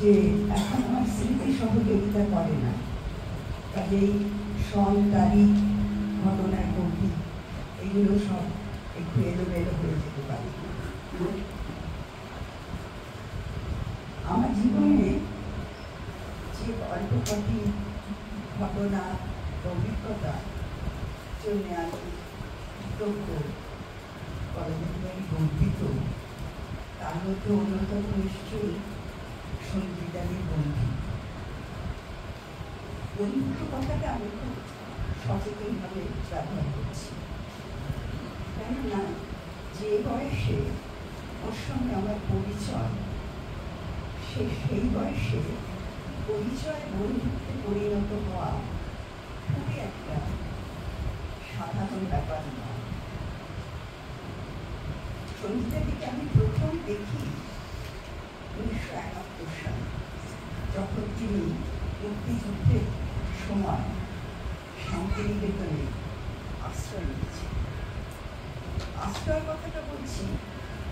যে এখন আমার স্মৃতি সহযোগিতা করে না, কাজেই সন, তারিখ, ঘটনার গতি এগুলো সব একটু এলোমেলো হয়ে যেতে পারে। আমার জীবনে যে অল্প কটি ঘটনা, অভিজ্ঞতা জন্য আমি কৃতজ্ঞ, পরবর্তীকালে গর্বিত, তার মধ্যে অন্যতম নিশ্চয়ই সঞ্জিতাদির বন্ধু। বন্ধুত্ব কথাটা আমি খুব সচেতনভাবে ব্যবহার করছি, কেননা যে বয়সে ওর সঙ্গে আমার পরিচয়, সেই বয়সে পরিচয় বন্ধুত্বে পরিণত হওয়া খুবই একটা সাধারণ ব্যাপার নয়। সঞ্জিতাদিকে আমি প্রথম দেখি 1971 সালে, যখন তিনি মুক্তিযুদ্ধের সময় শান্তিনিকেতনে আশ্রয় নিয়েছে। আশ্রয়ের কথাটা বলছি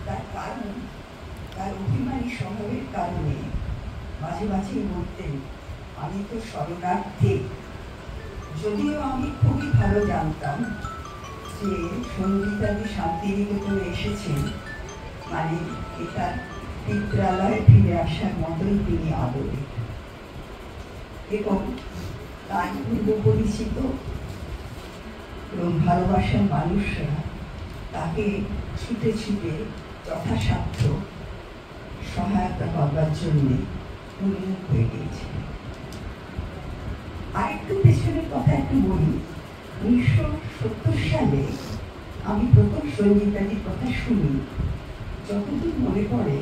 তার কারণ, তার অভিমানী স্বভাবের কারণে মাঝে মাঝে বলতেন, আমি তো শরণার্থী। যদিও আমি খুবই ভালো জানতাম যে সঞ্জিতাদি শান্তিনিকেতনে এসেছেন মানে এটা পিত্রালয়ে ফিরে আসার মতোই তিনি আদরে, এবং তার পূর্ব পরিচিত এবং ভালোবাসার মানুষরা তাকে ছুটে ছুটে যথাসাধ্য সহায়তা করবার জন্যে উন্মুখ হয়ে গিয়েছে। আরেকটু পেছনের কথা একটু বলি। 1970 সালে আমি প্রথম সঞ্জিতাদির কথা শুনি, যতদূর মনে পড়ে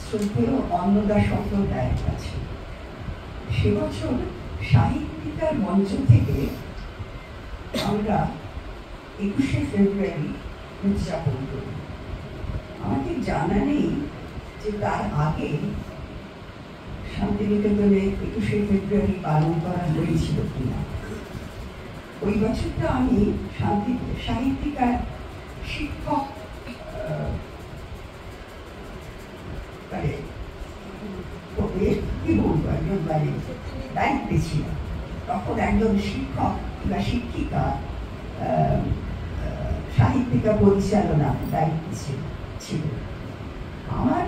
শ্রদ্ধেয় অন্নদা সম্প্রদায়ের কাছে। সে বছর সাহিত্যিকার মঞ্চ থেকে আমরা 21শে ফেব্রুয়ারি উদযাপন করি। আমাকে জানা নেই যে তার আগে শান্তিনিকেতনে 21শে ফেব্রুয়ারি পালন করা হয়েছিল কিনা। ওই বছরটা আমি সাহিত্যিকার শিক্ষক কি বলবো, একজন দায়িত্বে ছিল। তখন একজন শিক্ষক বা শিক্ষিকা সাহিত্যিকা পরিচালনা দায়িত্ব ছিল। আমার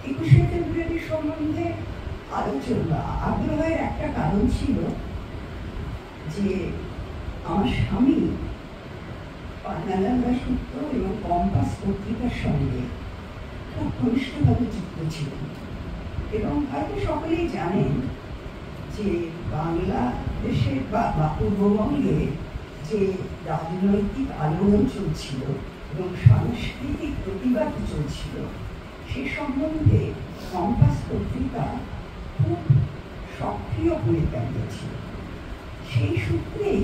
21শে ফেব্রুয়ারি সম্বন্ধে আলোচনা আগ্রহের একটা কারণ ছিল যে আমার স্বামী নালন্দা সূত্র এবং কম্পাস পত্রিকার সঙ্গে খুব ঘনিষ্ঠভাবে যুক্ত ছিলেন, এবং হয়তো সকলেই জানেন যে বাংলাদেশের বা পূর্ববঙ্গে যে রাজনৈতিক আলোড়ন চলছিল এবং সাংস্কৃতিক প্রতিবাদ চলছিল সে সম্বন্ধে কম্পাস পত্রিকা খুব সক্রিয় ভূমিকা নিয়েছিল। সেই সূত্রেই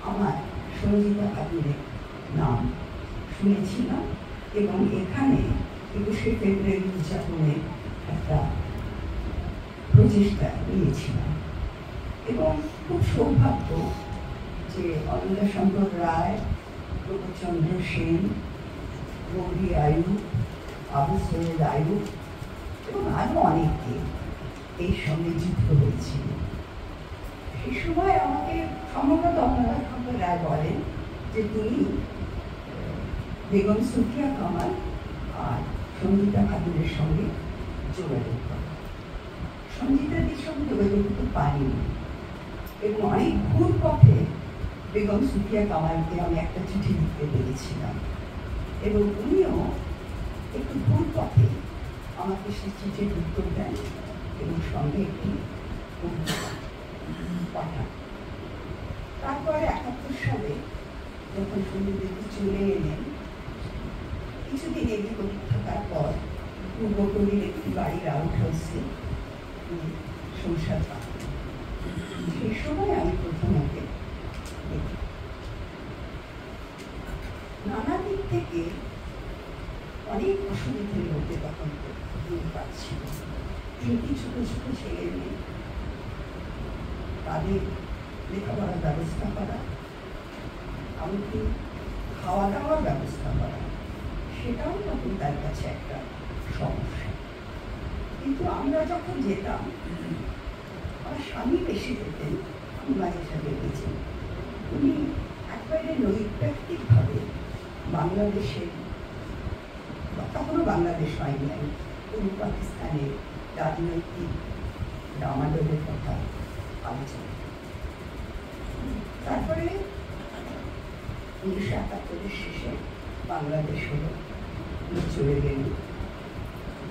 আমার সঞ্জিতা খাতুনের নাম শুনেছিলাম এবং এখানে 21শে ফেব্রুয়ারি উদযাপনের একটা প্রচেষ্টা নিয়েছিলাম। এবং খুব সৌভাগ্য যে অন্নদা শঙ্কর রায়, প্রভুচন্দ্র সেন, গৌরী আয়ু, আবু সৈয়দ আয়ু এবং আরও অনেকে এই সঙ্গে যুক্ত হয়েছিল। সেই সময় আমাকে সম্ভবত অন্নদা শঙ্কর রায় বলেন যে তুমি বেগম সুফিয়া কামাল আর সঞ্জিতা খাতুনের সঙ্গে যোগাযোগ করো। সঞ্জিতাদির সঙ্গে যোগাযোগ করতে পারিনি এবং অনেক ঘুর পথে বেগম সুফিয়া কামালকে আমি একটা চিঠি লিখতে পেরেছিলাম, এবং উনিও একটু ঘুর পথে আমাকে সেই চিঠির উত্তর দেন এবং সঙ্গে একটি পাঠান। তারপরে 71 সালে যখন সঞ্জিতাদি চলে এলেন, কিছুদিন এদিক ওদিক থাকার পর পূর্বপল্লীর একটি বাড়ির আউট হাউসে সংসার পান। সেই সময় আমি প্রথম ওকে দেখি। নানা দিক থেকে অনেক অসুবিধার মধ্যে তখন দিন পাচ্ছিল। 3টি ছোট ছোট ছেলে মেয়ে, তাদের লেখাপড়ার ব্যবস্থা করা, এমনকি খাওয়া দাওয়ার ব্যবস্থা করা, সেটাও তখন তার কাছে একটা সমস্যা। কিন্তু আমরা যখন যেতাম, আমার স্বামী বেশি যেতেন, আমি মাঝে সাথে গেছি। উনি একবারে নৈতাত্ত্বিকভাবে বাংলাদেশের, তখনও বাংলাদেশ হয়নি, পূর্ব পাকিস্তানের রাজনৈতিক ডামাডোলের কথা আলোচনা। তারপরে 1971-এর শেষে বাংলাদেশ হলো, উনি চলে গেলেন।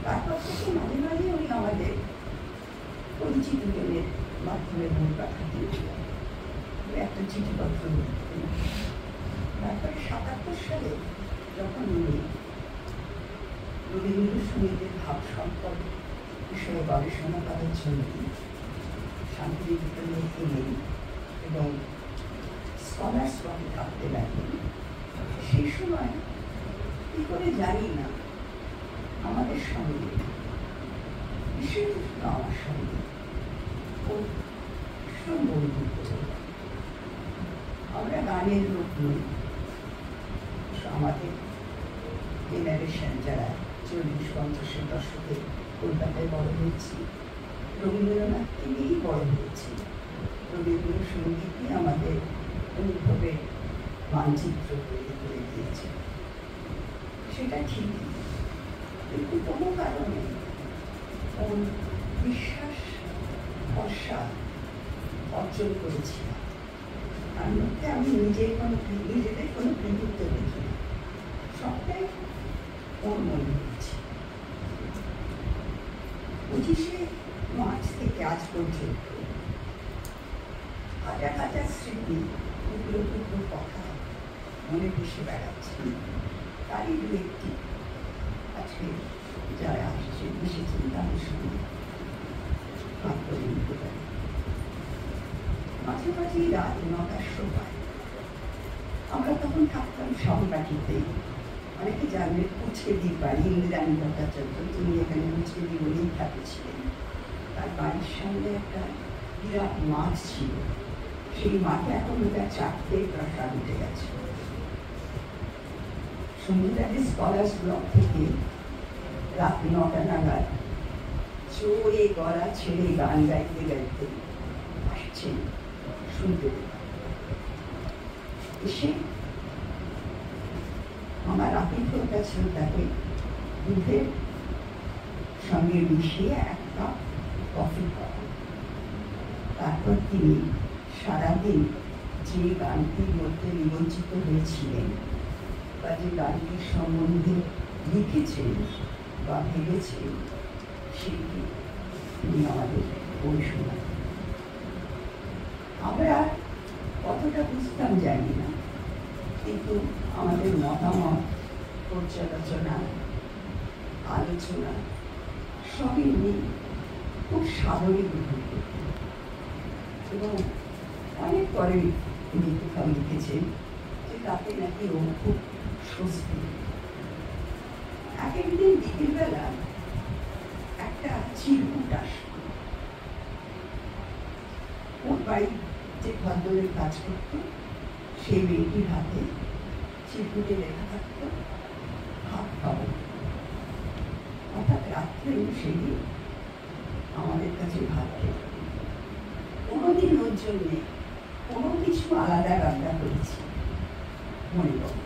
তারপর থেকে মাঝে মাঝে উনি আমাদের পরিচিত জনের মাধ্যমে ভোট পাঠাতেন, একটা চিঠিপত্র লিখতেন। তারপরে 77 সালে যখন উনি রবীন্দ্রসঙ্গীতের ভাব সম্পদ বিষয়ে গবেষণা করার জন্য শান্তিনিকেতনে এলেন এবং স্কলার্স ওয়ার্কে থাকতে লাগলেন, সেই সময় কি করে জানি না আমাদের সঙ্গে, বিশেষত আমার সঙ্গে ভীষণ বন্ধুত্ব হল। আমরা গানের লোক নই, আমাদের জেনারেশন যারা 40-50-এর দশকে কলকাতায় বড় হয়েছি, রবীন্দ্রনাথকে নিয়েই বড় হয়েছি। রবীন্দ্রসঙ্গীতই আমাদের অনুভবের মানচিত্র তৈরি করে দিয়েছে, সেটা ঠিকই। কিন্তু কোনো কারণে ওর বিশ্বাস ভরসা অর্জন করেছিলাম। তার মধ্যে আমি নিজেদের কোনো কৃতিত্ব দেখি না, সবটাই ওর মনে হয়েছে। 25শে মার্চ থেকে আজ পর্যন্ত হাজার হাজার স্মৃতি, টুকরো টুকরো কথা মনে ভেসে বেড়াচ্ছে। তারই দু একটি আজকে যারা এসেছেন তাদের সঙ্গে ভাগ করে নিতে পারি। মাঝে মাঝেই রাত 9টার সময় আমরা তখন থাকতাম সহপাঠীতে, অনেকে জানলেন কুচকেদির বাড়ি, ইন্দিরানী ভট্টাচার্য, তিনি এখানে কুচকেদি বলেই থাকেছিলেন। তার বাড়ির সামনে একটা বিরাট মাঠ ছিল, সেই মাঠে এখন ওটা 4টে প্রাসাদ উঠে গেছে। সন্ধ্যাটাকে স্কলার্স ব্লক থেকে রাত 9টা নাগাদ জোরে গলা ছেড়ে গান গাইতে গাইতে আসছেন শুনতে। এসে আমার আপিলটা ছিল তাকে দুধের সঙ্গে মিশিয়ে 1 কাপ কফি খাওয়া। তারপর তিনি সারাদিন যে গানটির মধ্যে নিমজ্জিত হয়েছিলেন বা যে গানটির সম্বন্ধে লিখেছেন বা ভেবেছেন, সেটি তিনি আমাদের বই শোনান। আমরা কতটা বুঝতাম জানি না, কিন্তু আমাদের মতামত, পর্যালোচনা, আলোচনা সবই উনি খুব সাদরে গ্রহণ করতেন। এবং অনেক পরে উনি কোথাও লিখেছেন যে তাতে নাকি ও খুব স্বস্তি। এক একদিন বিকেলবেলা একটা চিরকুট আসত, ওর বাড়ি যে ভদ্রের কাজ করত সেই মেয়েটির হাতে চিরকুটে লেখা থাকত ভাত খাবো। অর্থাৎ রাত্রে সেই আমাদের কাছে ভাত খেত। কোনোদিন ওর জন্যে কোনো কিছু আলাদা রান্না করেছি মনে করো।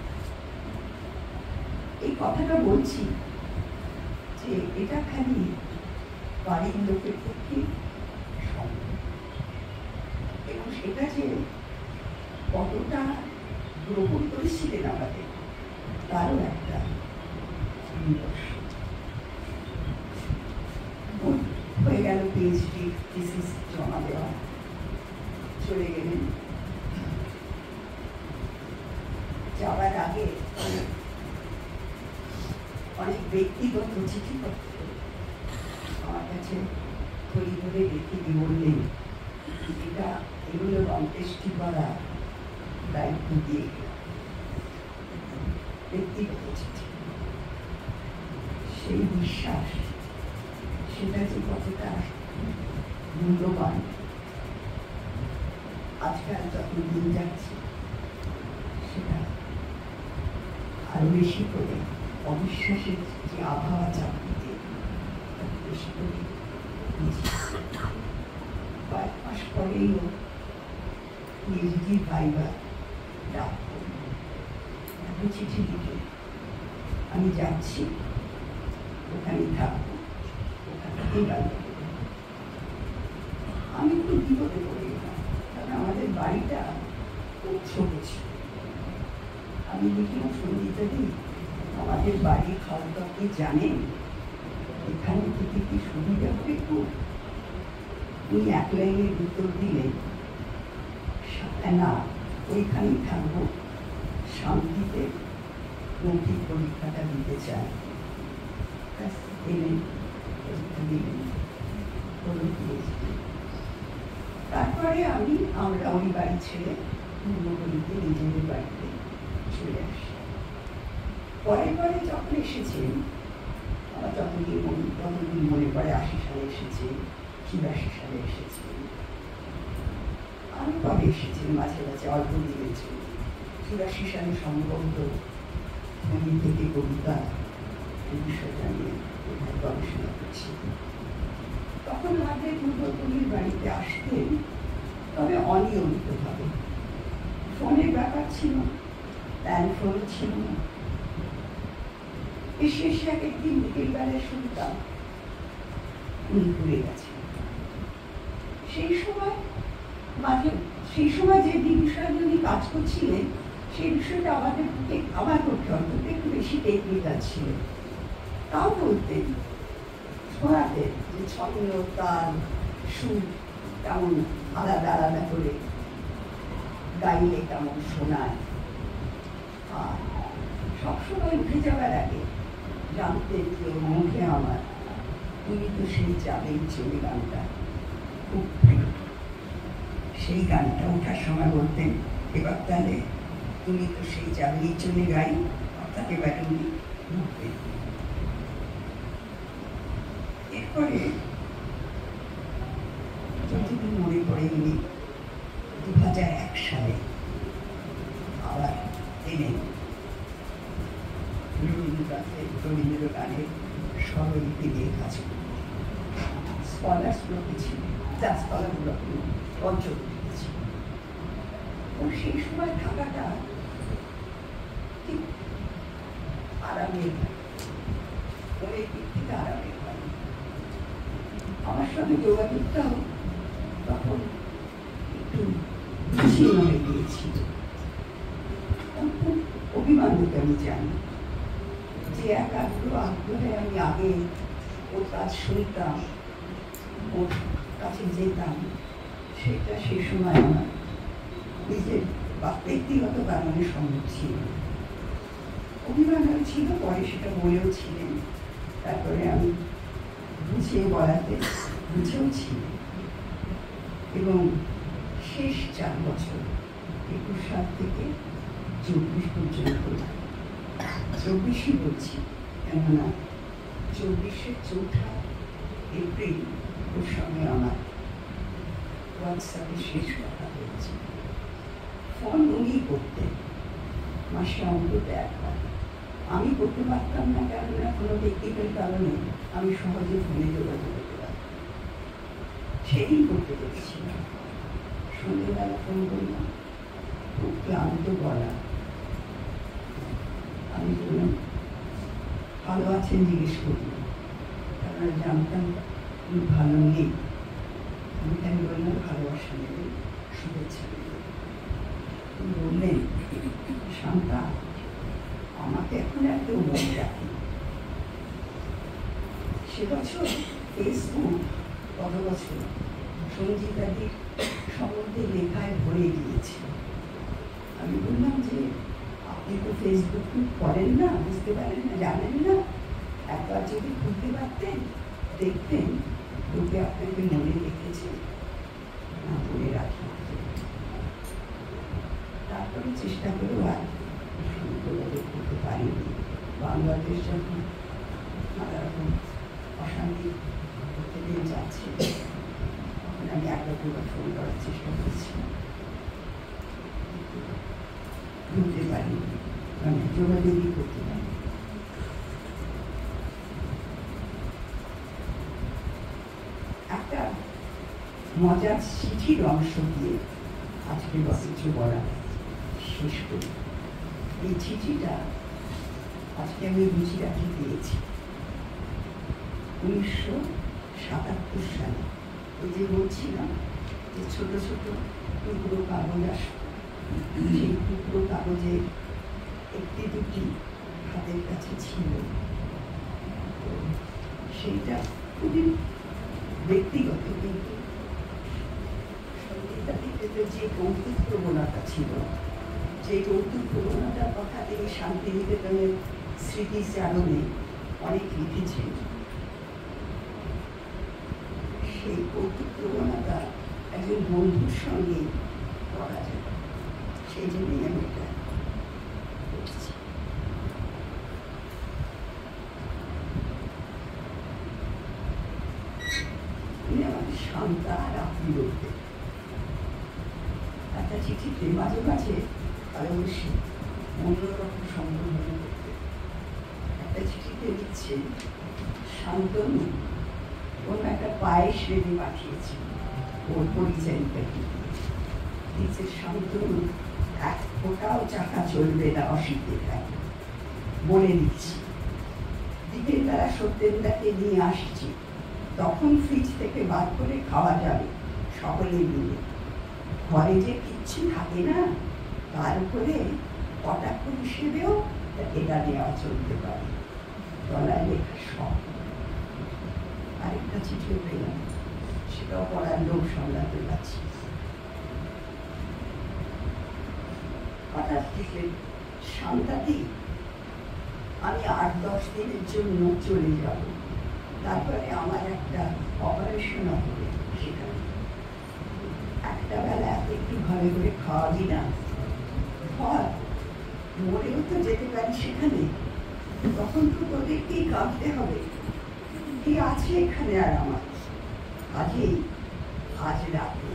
এই কথাটা বলছি যে এটা খালি বাড়ির লোকের পক্ষে সম্ভব, এবং সেটা যে কতটা গ্রহণ করেছিলেন আমাদের তারও একটা নিদর্শন। হয়ে গেল পিএইচডি থিসিস জমা দেওয়া, চলে গেলেন। যাওয়ার আগে অনেক ব্যক্তিগত চিঠিপত্র আমার কাছে ধরে ধরে রেখে দিয়ে বললেন, এটা এগুলোর অন্ত্যেষ্টি করা দায়িত্ব দিয়ে ব্যক্তিগত চিঠি। সেই বিশ্বাস, সেটা যে কতটা মূল্যবান আজকাল যত দিন যাচ্ছে, সেটা আরো বেশি করে অবিশ্বাসের যে আবহাওয়া চাপিয়ে বেশি করে কয়েক মাস পরেই ও নিজেকে ভাইবা ডাক করল, চিঠি লিখে আমি যাচ্ছি, ওখানে থাকবো, ওখান থেকেই গল্প করবো। আমি খুব বিপদে পড়ে গেলাম, কারণ আমাদের বাড়িটা খুব ছোট ছিল। আমি দেখলাম সঙ্গীতা দি, আমাদের বাড়ির খাওয়া আপনি জানেন, এখানে থেকে কি সুবিধা হবে খুব। উনি এক লাইনের উত্তর দিলেন, না ওইখানেই থাকবো, শান্তিতে মৌখিক পরীক্ষাটা দিতে চাই। তারপরে আমরা ওই বাড়ি ছেড়ে পূর্বগলিতে নিজেদের বাড়িতে চলে আসি। পরে পরে যখন এসেছেন, আমার ততদিন মনে পড়ে 80 সালে এসেছে, 84 সালে এসেছে, আমি পরে এসেছেন মাঝে মাঝে অল্প দিনের জন্য। 84 সালে সম্ভবত আমি থেকে কবিতা এই বিষয়টা নিয়ে গবেষণা করছি। তখন আমাদের পূর্বতলীর বাড়িতে আসতেন, তবে অনিয়মিতভাবে। ফোনের ব্যাপার ছিল, ল্যান্ডফোন ছিল না। এসে এক একদিন বিকেলবেলায় শুনতাম উনি ঘুরে গেছেন। সেই সময় যে বিষয়ে উনি কাজ করছিলেন, সেই বিষয়টা আমার পক্ষে অন্তত একটু বেশি টেকনিক্যাল ছিল। তাও বলতেন, শোনাতেন যে ছন্দ, তাল, সুর কেমন আলাদা আলাদা করে গাইলে কেমন শোনায়। আর সবসময় উঠে যাওয়ার আগে জানতেন যে মুখে আমার তুমি তো সেই যাবেই চলে গানটা খুব প্রিয়। সেই গানটা ওঠার সময় বলতেন, এবার তাহলে তুমি তো সেই যাবেই চলে গাই, অর্থাৎ এবারে উনি উঠবেন। এরপরে যতদিন মনে পড়ে উনি 2001 সালে আবার এলেন রবীন্দ্র গানের স্বরলিপি দিয়ে কাজ করতেন। স্কলার্স ব্লকে ছিল, যা স্কলার ব্লকে পঞ্চবটিতে ছিল। ও সেই সময় থাকাটা ঠিক আরামের, অনেক দিক থেকে আরামের হয়। আমার সঙ্গে যোগাযোগটাও তখন একটু বিচ্ছিন্ন হয়ে গিয়েছিল। খুব অভিমানিত আমি জানি যে এক আগ্রহে আমি আগে ওর কাজ শুনতাম, ওর কাছে যেতাম, সেটা সেই সময় আমার নিজের বা ব্যক্তিগত কারণে সম্ভব ছিল। অভিমান ছিল, পরে সেটা বলেও ছিলেন। তারপরে আমি বুঝিয়ে বলাতে বুঝেও ছিল। এবং শেষ 4 বছর 21 সাল থেকে 24 পর্যন্ত, 24ই বলছি কেননা 24-এর 4 এপ্রিল ওর সঙ্গে আমার হোয়াটসঅ্যাপে শেষ কথা হয়েছে। ফোন উনি করতেন মাসে অন্তত একবার। আমি করতে পারতাম না, কেননা কোনো টেকনিক্যাল কারণে আমি সহজে ফোনে যোগাযোগ করতে পারতাম। সেদিন করতে পেরেছিলাম। সন্ধ্যেবেলা ফোন করলাম, খুব ক্লান্ত গলা। আমি বললাম ভালো আছেন জিজ্ঞেস করলাম, কারণ জানতাম উনি ভালো নেই। আমি বললাম ভালোবাসা নেবেন, শুভেচ্ছা নেবেন। উনি বললেন, শান্তা আমাকে এখন এত মনে রাখি। সে বছর ফেসবুক কত বছর সঞ্জিতাদির সম্বন্ধে লেখায় ভরে গিয়েছে। আমি বললাম যে আপনি তো ফেসবুক করেন না, বুঝতে পারেন না, জানেন না, একবার যদি খুলতে পারতেন দেখতেন লোকে আপনাকে মনে রেখেছে, না মনে রাখি। তারপরে চেষ্টা করেও আর যোগাযোগ করতে পারিনি। বাংলাদেশ যখন নানা রকম অশান্তি করতে দিয়ে যাচ্ছে, তখন আমি একবার ফোন করার চেষ্টা করছিলাম, বলতে পারিনি, মানে যোগাযোগই করতে পারি। একটা মজার চিঠির অংশ দিয়ে আজকে কিছু বলা শেষ করি। এই চিঠিটা আজকে আমি গুজরাটে পেয়েছি 1977 সালে। ওই যে বলছিলাম যে ছোট ছোট টুকরো কাগজ আসে, সেই টুকরো কাগজের একটি দুটি হাতের কাছে ছিল। সেইটা খুবই ব্যক্তিগত, কিন্তু সঙ্গীতাদিতে যে কৌতুক প্রবণতা ছিল, যে কৌতুক প্রবণতার কথা তিনি শান্তিনিকেতনের স্মৃতিচারণে অনেক লিখেছেন, সেই কৌতুক প্রবণতা একজন বন্ধুর সঙ্গে করা যায়। সেই জন্যই আমি এটা করছি। তিনি আমাকে শান্তা রাত্রি বলতে একটা চিঠিতে মাঝে মাঝে ভালোবেসে অন্যরকম সম্বোধন করতে। একটা চিঠিতে লিখছে, শান্তনু কোনো একটা পায়েস রেডি পাঠিয়েছে ওর পরিচারিকাকে। লিখছে, শান্তনু এক ফোটাও চাকা চলবে না অসুবিধায়, বলে দিচ্ছি। দিকের বেলা সত্যেন্দাকে নিয়ে আসছি, তখন ফ্রিজ থেকে বার করে খাওয়া যাবে সকলে মিলে। ঘরে যে কিচ্ছু থাকে না, তার উপরে কটাক্ষ হিসেবেও এটা নেওয়া চলতে পারে। গলায় লেখা সব। আরেকটা চিঠিও পেলাম, সেটাও পড়ার লোক সামলাতে পারছি। হঠাৎ লিখলেন, শান্তাদি, আমি 8-10 দিনের জন্য চলে যাব, তারপরে আমার একটা অপারেশন হবে সেখানে। একটা বেলা একটু ঘরে ঘরে খাওয়াবি না? ঘর মরেও তো যেতে পারি সেখানে, তখন তো তোদেরকেই কাঁদতে হবে। কি আছে এখানে আর আমার? কাজেই আজ রাতে